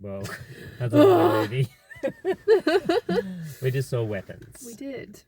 Well, that's a horror movie. We just saw weapons. We did.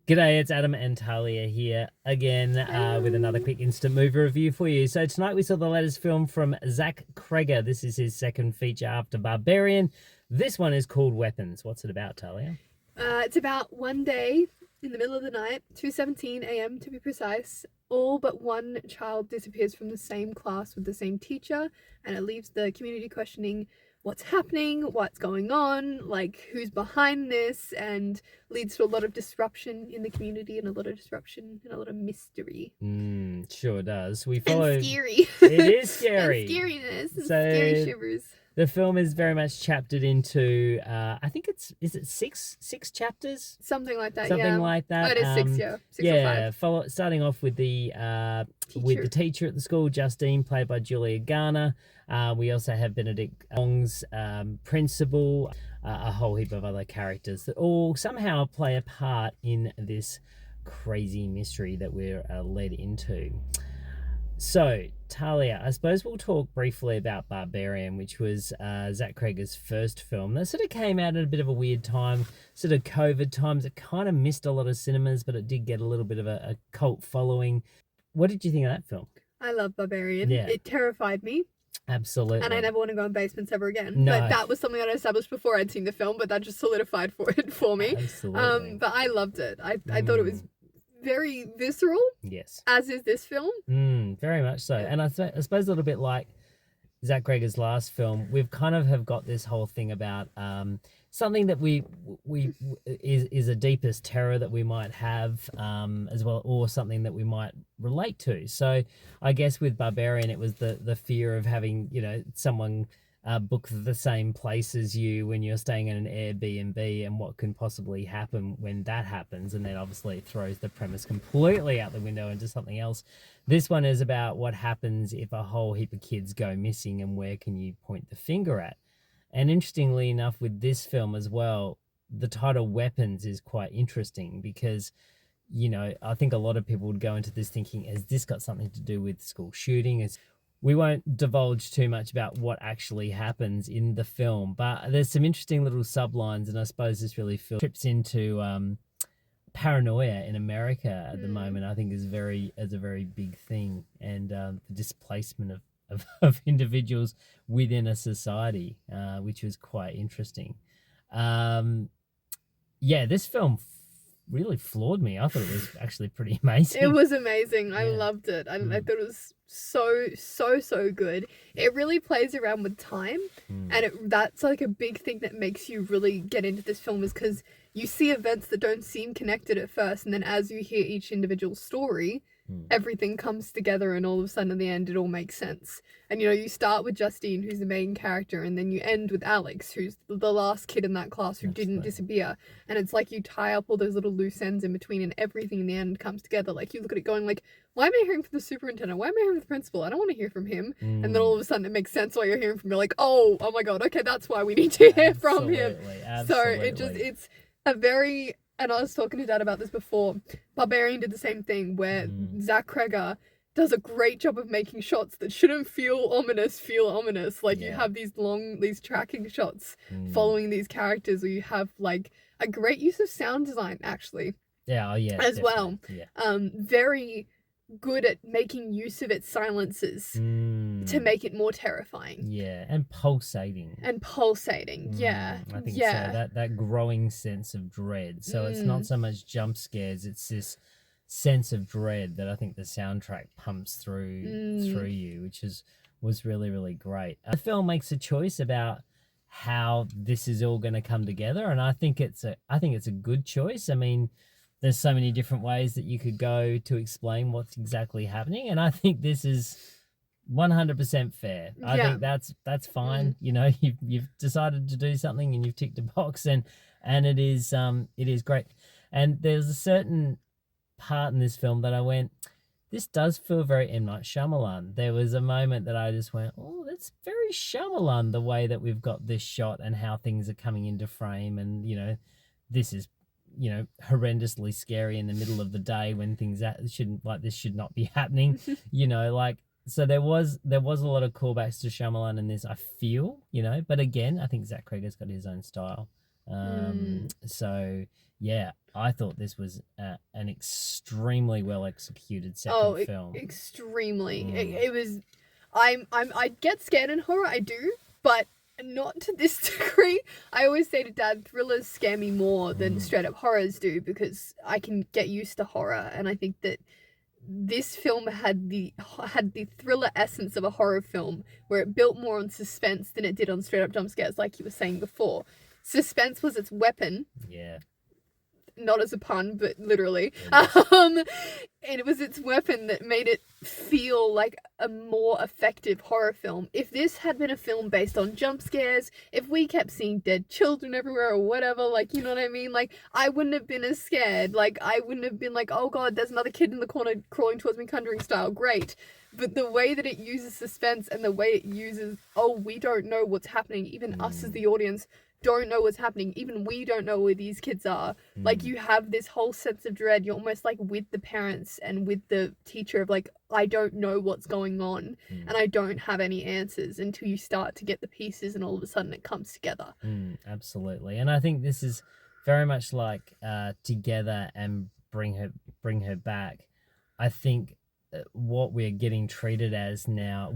G'day, it's Adam and Thalia here again with another quick instant movie review for you. So tonight we saw the latest film from Zach Cregger. This is his second feature after Barbarian. This one is called Weapons. What's it about, Thalia? It's about one day in the middle of the night, 2:17 a.m. to be precise. All but one child disappears from the same class with the same teacher, and it leaves the community questioning what's happening, what's going on, like who's behind this, and leads to a lot of disruption in the community and a lot of disruption and a lot of mystery. Sure does. We follow. And scary. It is scary. And scariness and So, scary shivers. The film is very much chaptered into, I think is it six chapters? Something like that, Something like that. Oh, it is six, yeah. Six or five. Starting off with the teacher at the school, Justine, played by Julia Garner. We also have Benedict Wong's principal, a whole heap of other characters that all somehow play a part in this crazy mystery that we're led into. So, Thalia, I suppose we'll talk briefly about Barbarian, which was Zach Cregger's first film. That sort of came out at a bit of a weird time, sort of COVID times. It kind of missed a lot of cinemas, but it did get a little bit of a cult following. What did you think of that film? I love Barbarian. Yeah. It terrified me. Absolutely. And I never want to go in basements ever again. No. But that was something that I established before I'd seen the film, but that just solidified for me. Absolutely. But I loved it. I thought it was very visceral. Yes. As is this film. Very much so. And I suppose a little bit like Zach Cregger's last film, we've kind of have got this whole thing about something that we is a deepest terror that we might have as well, or something that we might relate to. So I guess with Barbarian, it was the fear of having, someone book the same place as you when you're staying in an Airbnb, and what can possibly happen when that happens. And then obviously it throws the premise completely out the window into something else. This one is about what happens if a whole heap of kids go missing, and where can you point the finger at. And interestingly enough, with this film as well, the title Weapons is quite interesting because, I think a lot of people would go into this thinking, has this got something to do with school shooting? We won't divulge too much about what actually happens in the film, but there's some interesting little sublines, and I suppose this really trips into paranoia in America at the moment. I think is a very big thing, and the displacement of individuals within a society, which was quite interesting. This film really floored me. I thought it was actually pretty amazing. It was amazing. I loved it. I thought it was so good. It really plays around with time, and that's like a big thing that makes you really get into this film, is because you see events that don't seem connected at first, and then as you hear each individual story, everything comes together, and all of a sudden at the end it all makes sense. And you start with Justine, who's the main character, and then you end with Alex, who's the last kid in that class who didn't disappear. And it's like you tie up all those little loose ends in between, and everything in the end comes together. Like you look at it going like, why am I hearing from the superintendent? Why am I hearing from the principal? I don't want to hear from him. And then all of a sudden it makes sense why you're hearing from him. You're like, oh my god, okay, that's why we need to hear from him. Absolutely. So it's a very... And I was talking to Dad about this before. Barbarian did the same thing, where Zach Cregger does a great job of making shots that shouldn't feel ominous. Like you have these tracking shots following these characters, or you have like a great use of sound design actually. As well. Yeah. Very good at making use of its silences to make it more terrifying. Yeah, and pulsating. Yeah. I think so. That growing sense of dread. So it's not so much jump scares, it's this sense of dread that I think the soundtrack pumps through you, which was really, really great. The film makes a choice about how this is all going to come together, and I think it's a good choice. I mean, there's so many different ways that you could go to explain what's exactly happening, and I think this is 100% fair. I think that's fine. You've decided to do something and you've ticked a box, and it is great. And there's a certain part in this film that I went, this does feel very M. Night Shyamalan. There was a moment that I just went, oh, that's very Shyamalan, the way that we've got this shot and how things are coming into frame, and this is you know, horrendously scary in the middle of the day when things that shouldn't, like, this should not be happening. You know, like, so there was a lot of callbacks to Shyamalan in this, I feel, you know, but again, I think Zach Cregger's got his own style. So yeah, I thought this was an extremely well executed second film. Extremely. It was. I get scared in horror. I do, but not to this degree. I always say to Dad, thrillers scare me more than straight up horrors do because I can get used to horror, and I think that this film had the thriller essence of a horror film, where it built more on suspense than it did on straight up jump scares, like you were saying before. Suspense was its weapon. Yeah. Not as a pun, but literally. And it was its weapon that made it feel like a more effective horror film. If this had been a film based on jump scares, if we kept seeing dead children everywhere or whatever, like, you know what I mean? Like, I wouldn't have been as scared. Like, I wouldn't have been like, oh god, there's another kid in the corner crawling towards me, Conjuring style. Great. But the way that it uses suspense and the way it uses, oh, we don't know what's happening, even us as the audience don't know what's happening. Even we don't know where these kids are. Like, you have this whole sense of dread. You're almost like with the parents and with the teacher of like, I don't know what's going on and I don't have any answers until you start to get the pieces and all of a sudden it comes together. Absolutely. And I think this is very much like Together and Bring Her Back. I think what we're getting treated as now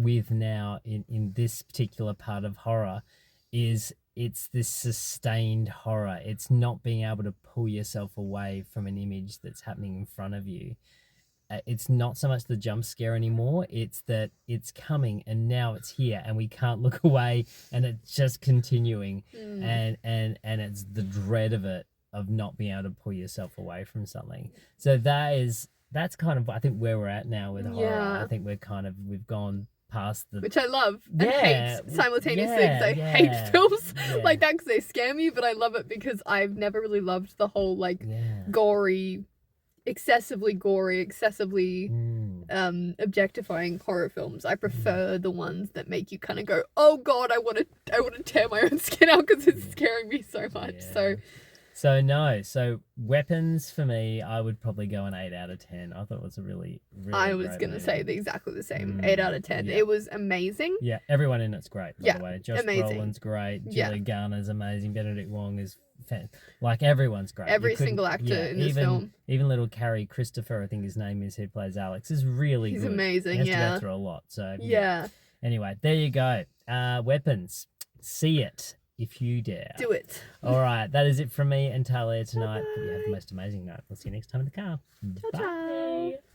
in this particular part of horror is it's this sustained horror. It's not being able to pull yourself away from an image that's happening in front of you. It's not so much the jump scare anymore. It's that it's coming and now it's here and we can't look away and it's just continuing. And it's the dread of it, of not being able to pull yourself away from something. So that's kind of, I think, where we're at now with horror. Yeah. I think we've gone past the, which I love and hate simultaneously, because I hate films like that because they scare me, but I love it because I've never really loved the whole like gory, excessively objectifying horror films. I prefer the ones that make you kind of go, oh god, I want to tear my own skin out because it's scaring me so much. So Weapons for me, I would probably go an 8 out of 10. I thought it was a really I was going to say exactly the same. 8 out of 10. Yeah. It was amazing. Yeah, everyone in it's great, by the way. Josh amazing. Brolin's great. Julia Garner's amazing. Benedict Wong is like, everyone's great. Every single actor in this film. Even little Carrie Christopher, I think his name is, who plays Alex, is really good. He's amazing, he has to go through a lot. So Anyway, there you go. Weapons. See it if you dare. Do it. All right, that is it from me and Thalia tonight. Hope you have the most amazing night. We'll see you next time in the car. Ciao, Bye. ciao.